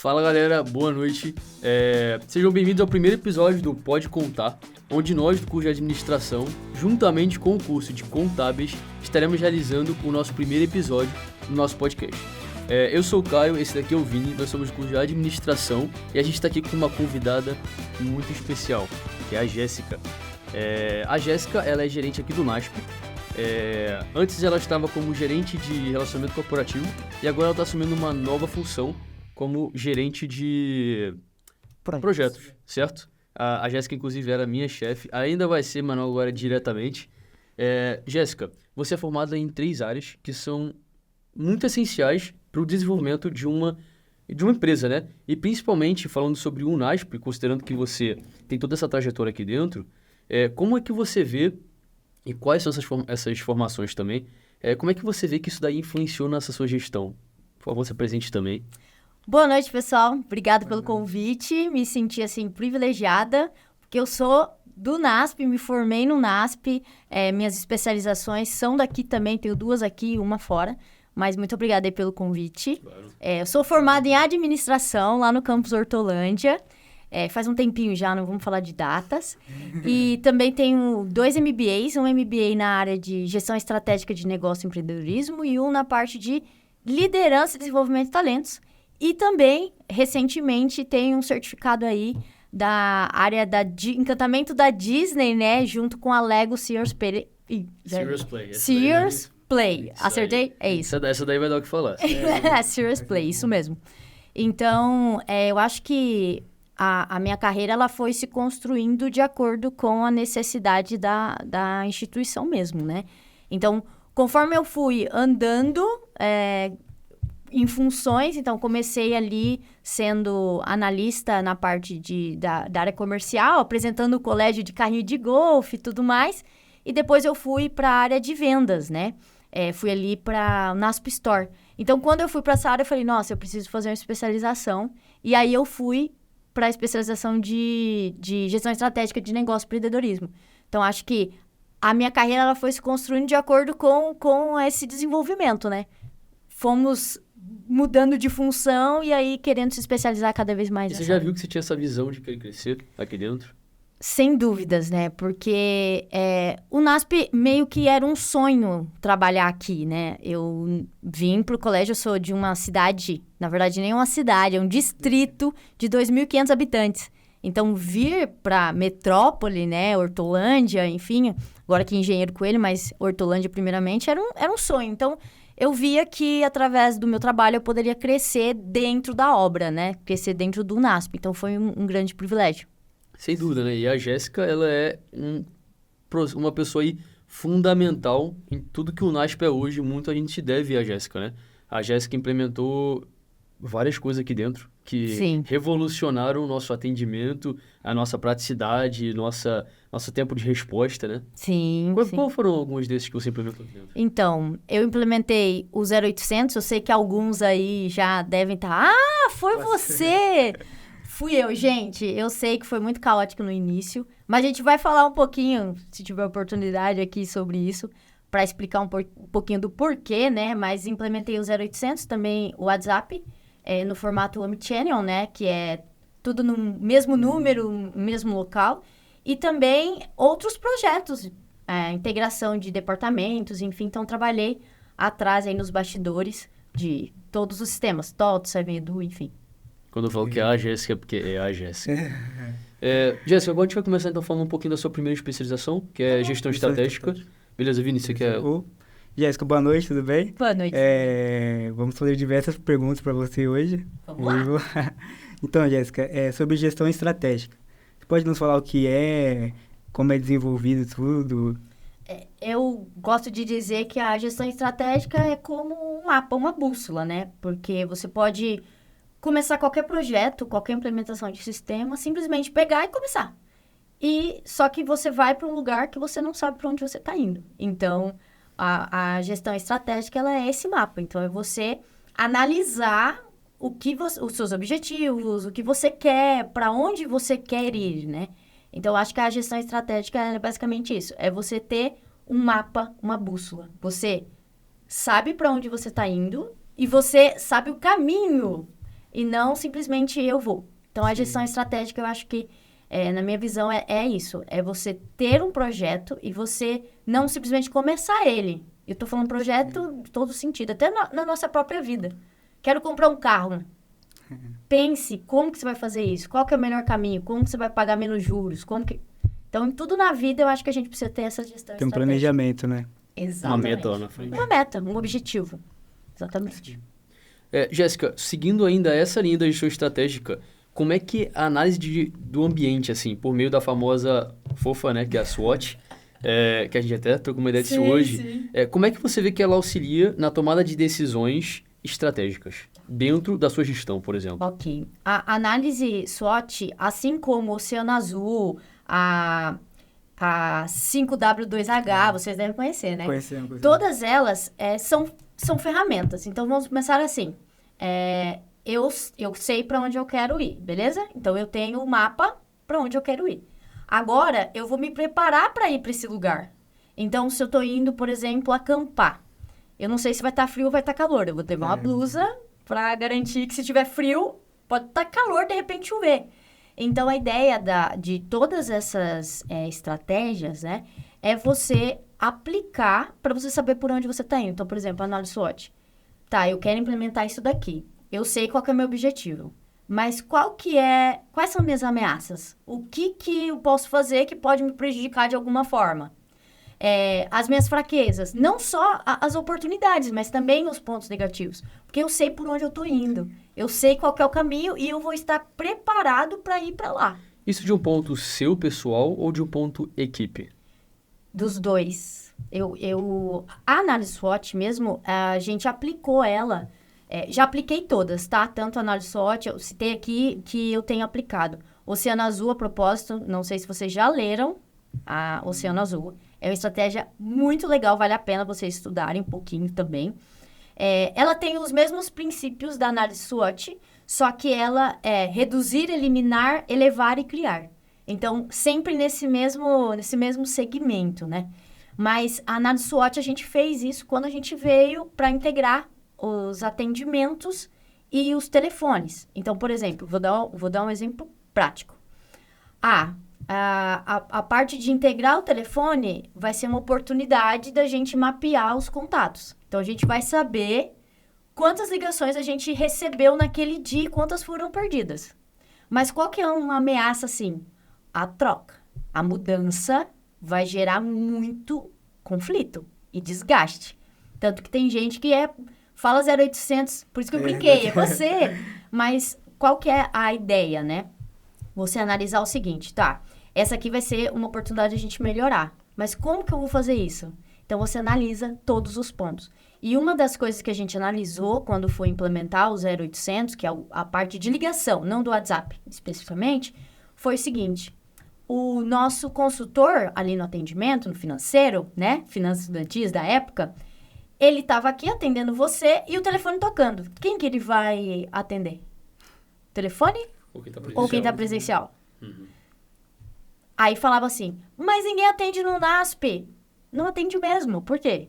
Fala galera, boa noite. Sejam bem-vindos ao primeiro episódio do Pode Contar, onde nós do curso de administração, juntamente com o curso de contábeis, estaremos realizando o nosso primeiro episódio do nosso podcast. Eu sou o Caio, esse daqui é o Vini, nós somos do curso de administração e a gente está aqui com uma convidada muito especial, que é a Jéssica. A Jéssica, ela é gerente aqui do NASP. Antes ela estava como gerente de relacionamento corporativo e agora ela está assumindo uma nova função como gerente de projetos, certo? A Jéssica, inclusive, era minha chefe, ainda vai ser, mas não agora diretamente. Jéssica, você é formada em 3 áreas que são muito essenciais para o desenvolvimento de uma empresa, né? E principalmente falando sobre o NASP, considerando que você tem toda essa trajetória aqui dentro, como é que você vê, e quais são essas formações também, como é que você vê que isso daí influenciou nessa sua gestão? Por favor, se apresente também. Boa noite, pessoal. Obrigada pelo convite. Me senti, assim, privilegiada, porque eu sou do NASP, me formei no NASP. Minhas especializações são daqui também, tenho 2 aqui e uma fora. Mas muito obrigada aí pelo convite. Claro. Eu sou formada em administração lá no campus Hortolândia. Faz um tempinho já, não vamos falar de datas. E também tenho 2 MBAs, um MBA na área de gestão estratégica de negócio e empreendedorismo e um na parte de liderança e desenvolvimento de talentos. E também, recentemente, tem um certificado aí da área de encantamento da Disney, né? Junto com a Lego Serious Play. Serious Play. Acertei? É isso. Essa daí vai dar o que falar. Serious Play, isso mesmo. Então, eu acho que a minha carreira ela foi se construindo de acordo com a necessidade da instituição mesmo, né? Então, conforme eu fui andando em funções, então comecei ali sendo analista na parte da área comercial, apresentando o colégio de carrinho de golfe e tudo mais, e depois eu fui para a área de vendas, né? Fui ali para o NASP Store. Então, quando eu fui para essa área, eu falei, nossa, eu preciso fazer uma especialização, e aí eu fui para a especialização de gestão estratégica de negócio e empreendedorismo. Então, acho que a minha carreira ela foi se construindo de acordo com esse desenvolvimento, né? Fomos mudando de função e aí querendo se especializar cada vez mais. E você já viu que você tinha essa visão de querer crescer aqui dentro? Sem dúvidas, né? Porque o NASP meio que era um sonho trabalhar aqui, né? Eu vim pro colégio, eu sou de uma cidade, na verdade nem uma cidade, é um distrito de 2.500 habitantes. Então, vir pra metrópole, né? Hortolândia, enfim, agora aqui Engenheiro Coelho, mas Hortolândia primeiramente, era um sonho. Então, eu via que, através do meu trabalho, eu poderia crescer dentro da obra, né? Crescer dentro do NASP. Então, foi um grande privilégio. Sem dúvida, né? E a Jéssica, ela é uma pessoa aí fundamental em tudo que o NASP é hoje. Muito a gente deve à Jéssica, né? A Jéssica implementou várias coisas aqui dentro que revolucionaram o nosso atendimento, a nossa praticidade, nosso tempo de resposta, né? Sim. Qual foram alguns desses que você implementou aqui dentro? Então, eu implementei o 0800, eu sei que alguns aí já devem estar... Ah, foi você! Fui eu, gente. Eu sei que foi muito caótico no início, mas a gente vai falar um pouquinho, se tiver oportunidade aqui, sobre isso, para explicar um pouquinho do porquê, né? Mas implementei o 0800, também o WhatsApp, no formato Omnichannel, né? Que é tudo no mesmo número, no mesmo local. E também outros projetos, integração de departamentos, enfim. Então, trabalhei atrás aí nos bastidores de todos os sistemas, TOTO, Edu, enfim. Quando eu falo que é a Jéssica, é porque é a Jéssica. Jéssica, agora a gente vai começar então falando um pouquinho da sua primeira especialização, que é gestão estratégica. Beleza, Vini, você quer... Jéssica, boa noite, tudo bem? Boa noite. Vamos fazer diversas perguntas para você hoje. Vamos lá. Então, Jéssica, sobre gestão estratégica. Você pode nos falar o que é, como é desenvolvido tudo? Eu gosto de dizer que a gestão estratégica é como um mapa, uma bússola, né? Porque você pode começar qualquer projeto, qualquer implementação de sistema, simplesmente pegar e começar. Só que você vai para um lugar que você não sabe para onde você está indo. Então, a gestão estratégica, ela é esse mapa. Então, é você analisar os seus objetivos, o que você quer, para onde você quer ir, né? Então, acho que a gestão estratégica é basicamente isso. É você ter um mapa, uma bússola. Você sabe para onde você está indo e você sabe o caminho e não simplesmente eu vou. Então, a gestão estratégica, eu acho que, na minha visão, é isso. É você ter um projeto e você não simplesmente começar ele. Eu estou falando projeto em todo sentido, até na nossa própria vida. Quero comprar um carro. Pense como que você vai fazer isso, qual que é o melhor caminho, como que você vai pagar menos juros, Então, em tudo na vida, eu acho que a gente precisa ter essa gestão Tem um estratégica. planejamento, né? Exatamente. Uma meta lá na frente. Uma meta, um objetivo. Exatamente. Jéssica, seguindo ainda essa linha da gestão estratégica, como é que a análise do ambiente, assim, por meio da famosa fofa, né, que é a SWOT, que a gente até trocou uma ideia disso hoje, como é que você vê que ela auxilia na tomada de decisões estratégicas dentro da sua gestão, por exemplo? Ok. A análise SWOT, assim como o Oceano Azul, a 5W2H, vocês devem conhecer, né? Conhecemos. Todas elas são ferramentas. Então, vamos começar assim. Eu sei para onde eu quero ir, beleza? Então, eu tenho o mapa para onde eu quero ir. Agora, eu vou me preparar para ir para esse lugar. Então, se eu estou indo, por exemplo, acampar, eu não sei se vai estar frio ou vai estar calor. Eu vou ter uma blusa para garantir que se tiver frio, pode estar calor, de repente chover. Então, a ideia de todas essas estratégias, né, é você aplicar para você saber por onde você está indo. Então, por exemplo, a análise SWOT. Tá, eu quero implementar isso daqui. Eu sei qual que é o meu objetivo. Mas quais são minhas ameaças? O que eu posso fazer que pode me prejudicar de alguma forma? As minhas fraquezas. Não só as oportunidades, mas também os pontos negativos. Porque eu sei por onde eu estou indo. Eu sei qual que é o caminho e eu vou estar preparado para ir para lá. Isso de um ponto seu, pessoal, ou de um ponto equipe? Dos dois. A análise SWOT mesmo, a gente aplicou ela. Já apliquei todas, tá? Tanto a análise SWOT, eu citei aqui que eu tenho aplicado. Oceano Azul, a propósito, não sei se vocês já leram a Oceano Azul. É uma estratégia muito legal, vale a pena vocês estudarem um pouquinho também. Ela tem os mesmos princípios da análise SWOT, só que ela é reduzir, eliminar, elevar e criar. Então, sempre nesse mesmo segmento, né? Mas a análise SWOT, a gente fez isso quando a gente veio para integrar os atendimentos e os telefones. Então, por exemplo, vou dar um exemplo prático. A parte de integrar o telefone vai ser uma oportunidade da gente mapear os contatos. Então, a gente vai saber quantas ligações a gente recebeu naquele dia e quantas foram perdidas. Mas qual que é uma ameaça, assim? A troca. A mudança vai gerar muito conflito e desgaste. Tanto que tem gente que fala 0800, por isso que eu brinquei, é você. Mas qual que é a ideia, né? Você analisar o seguinte, tá? Essa aqui vai ser uma oportunidade de a gente melhorar. Mas como que eu vou fazer isso? Então, você analisa todos os pontos. E uma das coisas que a gente analisou quando foi implementar o 0800, que é a parte de ligação, não do WhatsApp especificamente, foi o seguinte. O nosso consultor ali no atendimento, no financeiro, né? Finanças estudantis da época, ele estava aqui atendendo você e o telefone tocando. Quem que ele vai atender? Telefone? Ou quem está presencial? Uhum. Aí falava assim, mas ninguém atende no NASP. Não atende mesmo. Por quê?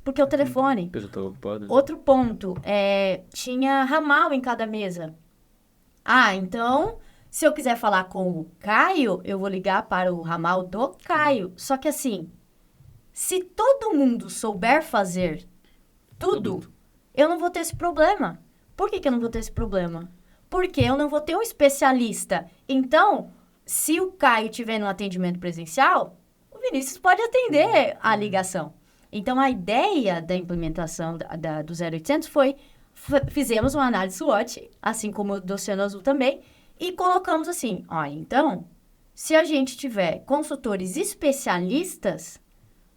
Porque o telefone. Outro ponto, tinha ramal em cada mesa. Então, se eu quiser falar com o Caio, eu vou ligar para o ramal do Caio. Só que assim, se todo mundo souber fazer tudo, eu não vou ter esse problema. Por que eu não vou ter esse problema? Porque eu não vou ter um especialista. Então, se o Caio estiver no atendimento presencial, o Vinícius pode atender a ligação. Então, a ideia da implementação do 0800 fizemos uma análise SWOT, assim como o do Oceano Azul também, e colocamos assim, então, se a gente tiver consultores especialistas,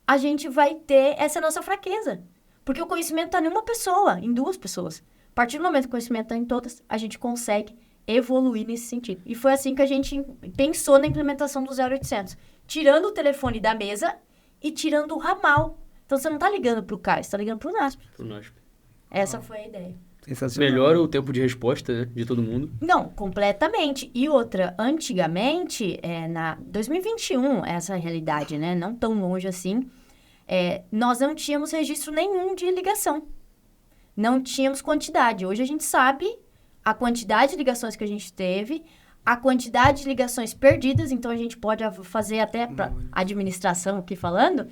a gente vai ter essa nossa fraqueza. Porque o conhecimento está em uma pessoa, em duas pessoas. A partir do momento que o conhecimento está em todas, a gente consegue evoluir nesse sentido. E foi assim que a gente pensou na implementação do 0800. Tirando o telefone da mesa e tirando o ramal. Então, você não está ligando para o Caio, você está ligando para o NASP. Essa foi a ideia. Melhora o tempo de resposta, né, de todo mundo? Não, completamente. E outra, antigamente, na 2021, essa é a realidade, né? Não tão longe assim, nós não tínhamos registro nenhum de ligação. Não tínhamos quantidade. Hoje a gente sabe a quantidade de ligações que a gente teve, a quantidade de ligações perdidas, então a gente pode fazer até para administração aqui falando,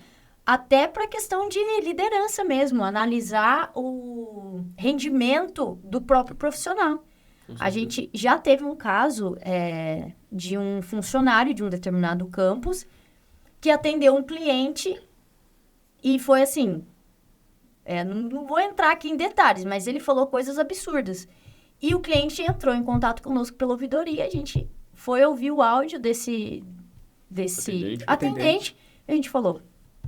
até para a questão de liderança mesmo, analisar o rendimento do próprio profissional. A gente já teve um caso de um funcionário de um determinado campus que atendeu um cliente e foi assim, não vou entrar aqui em detalhes, mas ele falou coisas absurdas. E o cliente entrou em contato conosco pela ouvidoria, a gente foi ouvir o áudio desse atendente, e a gente falou,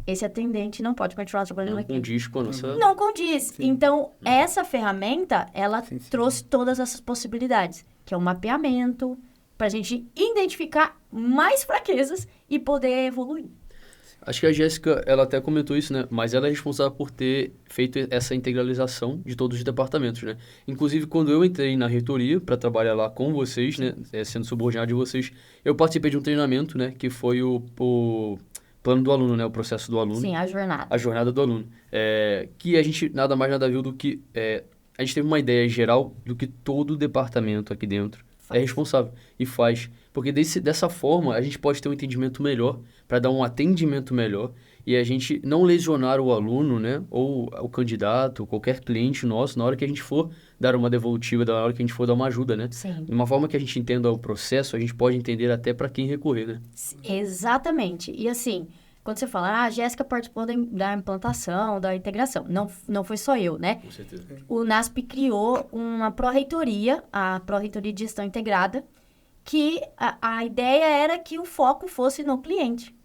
esse atendente não pode continuar trabalhando aqui. Não condiz com a nossa... Não condiz. Sim. Então, essa ferramenta, ela trouxe todas essas possibilidades, que é o mapeamento, para a gente identificar mais fraquezas e poder evoluir. Acho que a Jéssica, ela até comentou isso, né? Mas ela é responsável por ter feito essa integralização de todos os departamentos, né? Inclusive, quando eu entrei na reitoria para trabalhar lá com vocês, né? Sendo subordinado de vocês, eu participei de um treinamento, né? Que foi o plano do aluno, né? O processo do aluno. Sim, a jornada. A jornada do aluno. Que a gente nada mais nada viu do que... a gente teve uma ideia geral do que todo o departamento aqui dentro é responsável e faz. Porque dessa forma, a gente pode ter um entendimento melhor para dar um atendimento melhor e a gente não lesionar o aluno, né? Ou o candidato, qualquer cliente nosso, na hora que a gente for dar uma devolutiva, na hora que a gente for dar uma ajuda, né? Sim. De uma forma que a gente entenda o processo, a gente pode entender até para quem recorrer, né? Exatamente. E assim, quando você fala, a Jéssica participou da implantação, da integração. Não foi só eu, né? Com certeza. O NASP criou uma pró-reitoria, a Pró-Reitoria de Gestão Integrada, que a ideia era que o foco fosse no cliente.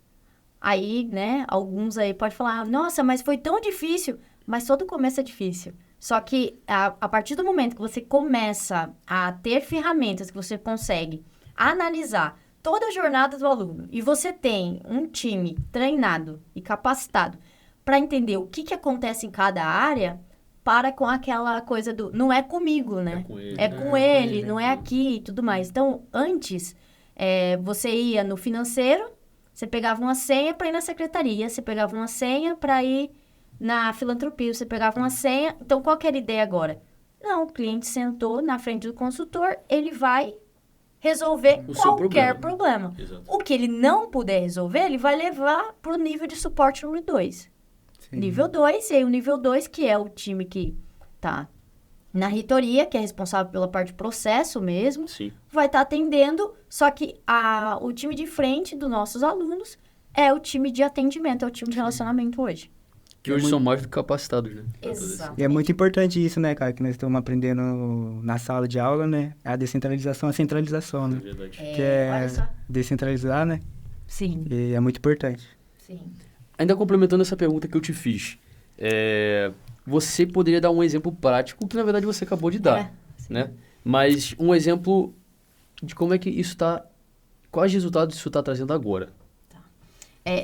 Aí, né, alguns aí podem falar, nossa, mas foi tão difícil. Mas todo começo é difícil. Só que a partir do momento que você começa a ter ferramentas que você consegue analisar toda a jornada do aluno e você tem um time treinado e capacitado para entender o que acontece em cada área, para com aquela coisa do não é comigo, né? É com ele, não é aqui e tudo mais. Então, antes, você ia no financeiro, você pegava uma senha para ir na secretaria, você pegava uma senha para ir na filantropia, você pegava uma senha. Então, qual que era a ideia agora? Não, o cliente sentou na frente do consultor, ele vai resolver qualquer problema. O que ele não puder resolver, ele vai levar para o nível de suporte número 2. Sim. Nível 2, e aí o nível 2, que é o time que tá na reitoria, que é responsável pela parte de processo mesmo, Sim. vai estar atendendo, só que o time de frente dos nossos alunos é o time de atendimento, é o time de relacionamento hoje. Que hoje são mais do que capacitados, né? Exato. E é muito importante isso, né, cara, que nós estamos aprendendo na sala de aula, né? A descentralização, a centralização, né? É verdade. Que é descentralizar, né? Sim. E é muito importante. Sim. Ainda complementando essa pergunta que eu te fiz, você poderia dar um exemplo prático que, na verdade, você acabou de dar, né? Mas um exemplo de como é que isso está... Quais resultados isso está trazendo agora?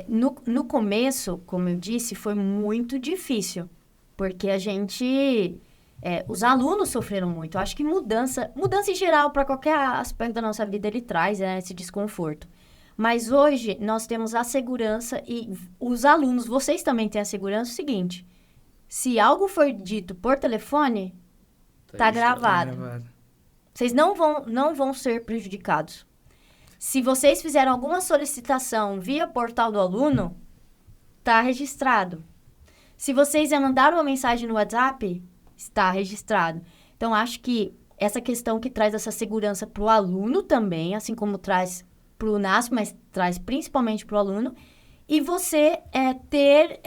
No começo, como eu disse, foi muito difícil, porque a gente... os alunos sofreram muito. Eu acho que mudança em geral, para qualquer aspecto da nossa vida, ele traz esse desconforto. Mas hoje, nós temos a segurança e os alunos, vocês também têm a segurança, é o seguinte, se algo for dito por telefone, tá gravado. Vocês não vão ser prejudicados. Se vocês fizeram alguma solicitação via portal do aluno, tá registrado. Se vocês mandaram uma mensagem no WhatsApp, está registrado. Então, acho que essa questão que traz essa segurança para o aluno também, assim como traz para o NASP, mas traz principalmente para o aluno, e você ter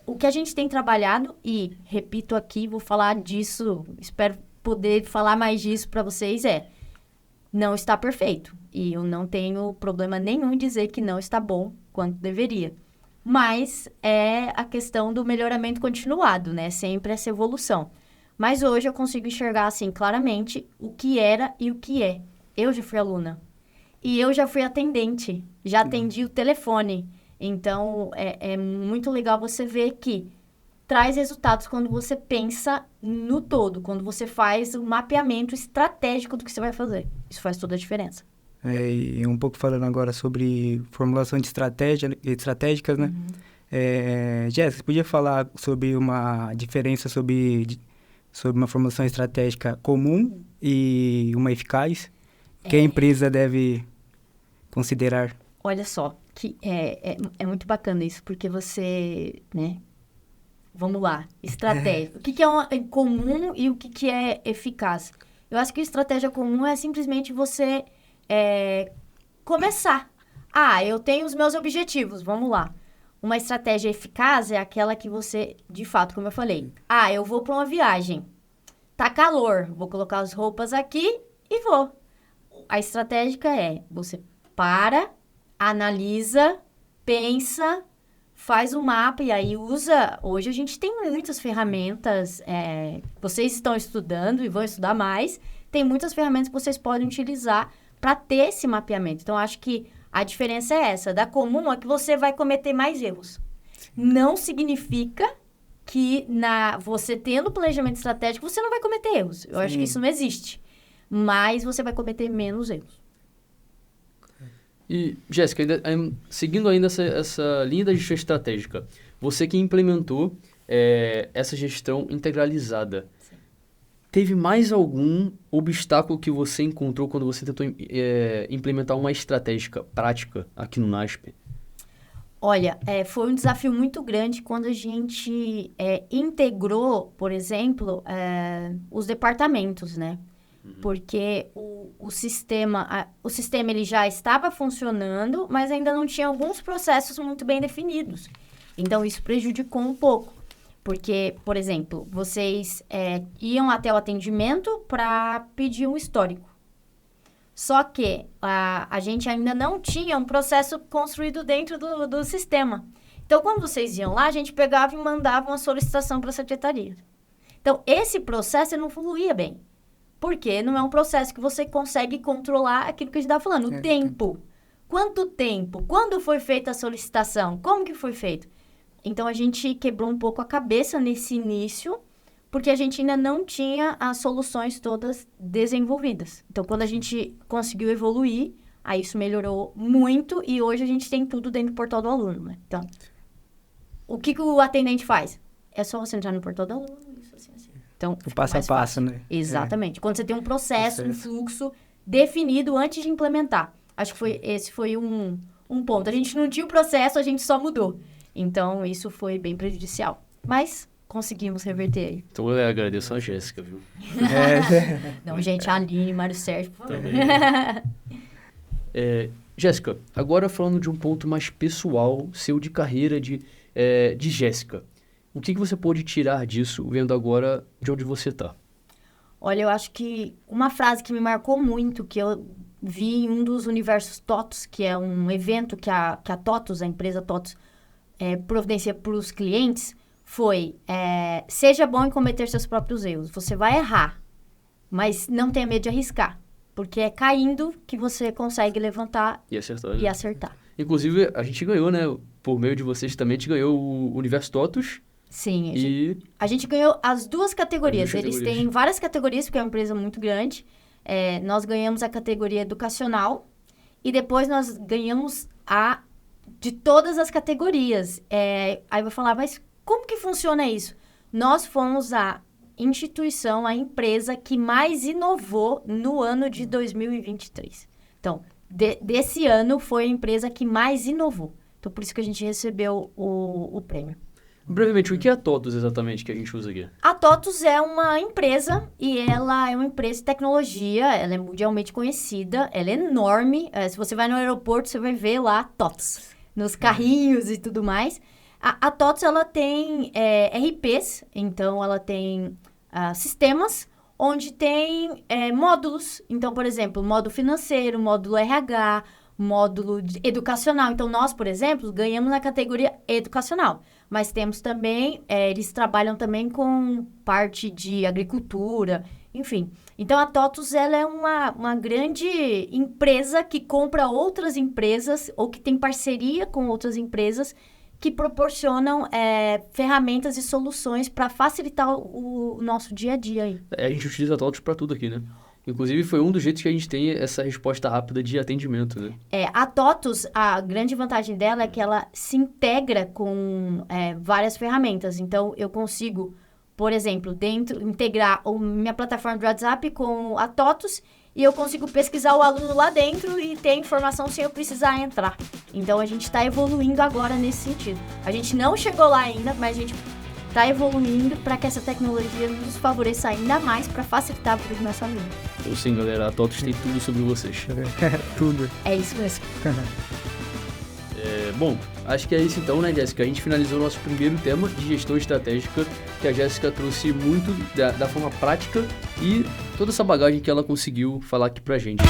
o que a gente tem trabalhado, e repito aqui, vou falar disso, espero poder falar mais disso para vocês, não está perfeito, e eu não tenho problema nenhum em dizer que não está bom quanto deveria, mas é a questão do melhoramento continuado, né, sempre essa evolução. Mas hoje eu consigo enxergar, assim, claramente o que era e o que é. Eu já fui aluna. E eu já fui atendente, já atendi o telefone. Então, é muito legal você ver que traz resultados quando você pensa no todo, quando você faz o mapeamento estratégico do que você vai fazer. Isso faz toda a diferença. E um pouco falando agora sobre formulação de estratégicas, né? Jéssica, você podia falar sobre uma diferença sobre sobre uma formulação estratégica comum e uma eficaz? O que a empresa deve considerar? Olha só, que é muito bacana isso, porque você, né? Vamos lá, estratégia. O que é comum e o que é eficaz? Eu acho que a estratégia comum é simplesmente você começar. Eu tenho os meus objetivos, vamos lá. Uma estratégia eficaz é aquela que você, de fato, como eu falei, eu vou para uma viagem. Tá calor, vou colocar as roupas aqui e vou. A estratégica você para, analisa, pensa, faz um mapa e aí usa... Hoje a gente tem muitas ferramentas, vocês estão estudando e vão estudar mais, tem muitas ferramentas que vocês podem utilizar para ter esse mapeamento. Então, acho que a diferença é essa. Da comum é que você vai cometer mais erros. Não significa que você tendo planejamento estratégico, você não vai cometer erros. Eu acho que isso não existe. Mas você vai cometer menos erros. E, Jéssica, seguindo ainda essa linha da gestão estratégica, você que implementou essa gestão integralizada, sim, teve mais algum obstáculo que você encontrou quando você tentou implementar uma estratégia prática aqui no NASP? Olha, foi um desafio muito grande quando a gente integrou, por exemplo, os departamentos, né? Porque o sistema ele já estava funcionando, mas ainda não tinha alguns processos muito bem definidos. Então, isso prejudicou um pouco. Porque, por exemplo, vocês iam até o atendimento para pedir um histórico. Só que a gente ainda não tinha um processo construído dentro do sistema. Então, quando vocês iam lá, a gente pegava e mandava uma solicitação para a secretaria. Então, esse processo não fluía bem. Porque não é um processo que você consegue controlar aquilo que a gente estava falando. O tempo. Quanto tempo? Quando foi feita a solicitação? Como que foi feito? Então, a gente quebrou um pouco a cabeça nesse início, porque a gente ainda não tinha as soluções todas desenvolvidas. Então, quando a gente conseguiu evoluir, aí isso melhorou muito e hoje a gente tem tudo dentro do portal do aluno, né? Então, o que o atendente faz? É só você entrar no portal do aluno, isso assim. Então, o passo a passo, né? Exatamente. Quando você tem um processo, um fluxo definido antes de implementar. Acho que esse foi um ponto. A gente não tinha o processo, a gente só mudou. Então, isso foi bem prejudicial. Mas conseguimos reverter aí. Então, eu agradeço a Jéssica, viu? Não, gente, a Aline, Mário Sérgio, por favor. Jéssica, agora falando de um ponto mais pessoal, seu de carreira de Jéssica. O que você pode tirar disso, vendo agora de onde você está? Olha, eu acho que uma frase que me marcou muito, que eu vi em um dos Universos TOTOS, que é um evento que a TOTOS, a empresa TOTOS, providencia para os clientes, foi: seja bom em cometer seus próprios erros. Você vai errar, mas não tenha medo de arriscar, porque é caindo que você consegue levantar e acertar. Inclusive, a gente ganhou, né? Por meio de vocês também, a gente ganhou o Universo TOTOS. Sim, a gente ganhou as duas categorias. Eles têm várias categorias, porque é uma empresa muito grande. Nós ganhamos a categoria educacional e depois nós ganhamos de todas as categorias. Aí eu vou falar, mas como que funciona isso? Nós fomos a instituição, a empresa que mais inovou no ano de 2023. Então, desse ano foi a empresa que mais inovou. Então, por isso que a gente recebeu o prêmio. Brevemente, o que é a TOTOS exatamente que a gente usa aqui? A TOTOS é uma empresa e ela é uma empresa de tecnologia, ela é mundialmente conhecida, ela é enorme. Se você vai no aeroporto, você vai ver lá TOTOS, nos carrinhos e tudo mais. A TOTOS, ela tem RPs, então ela tem sistemas onde tem módulos. Então, por exemplo, módulo financeiro, módulo RH, módulo educacional. Então, nós, por exemplo, ganhamos na categoria educacional. Mas temos também, eles trabalham também com parte de agricultura, enfim. Então, a TOTOS, ela é uma grande empresa que compra outras empresas ou que tem parceria com outras empresas que proporcionam ferramentas e soluções para facilitar o nosso dia a dia aí. A gente utiliza a TOTOS para tudo aqui, né? Inclusive, foi um dos jeitos que a gente tem essa resposta rápida de atendimento, né? A TOTOS, a grande vantagem dela é que ela se integra com várias ferramentas. Então, eu consigo por exemplo, integrar minha plataforma de WhatsApp com a TOTUS e eu consigo pesquisar o aluno lá dentro e ter a informação sem eu precisar entrar. Então, a gente está evoluindo agora nesse sentido. A gente não chegou lá ainda, mas a gente está evoluindo para que essa tecnologia nos favoreça ainda mais para facilitar a vida do nosso aluno. Então, sim, galera, a TOTUS tem tudo sobre vocês. Tudo. É isso mesmo. Bom, acho que é isso então, né, Jéssica? A gente finalizou o nosso primeiro tema de gestão estratégica, que a Jéssica trouxe muito da forma prática e toda essa bagagem que ela conseguiu falar aqui pra gente.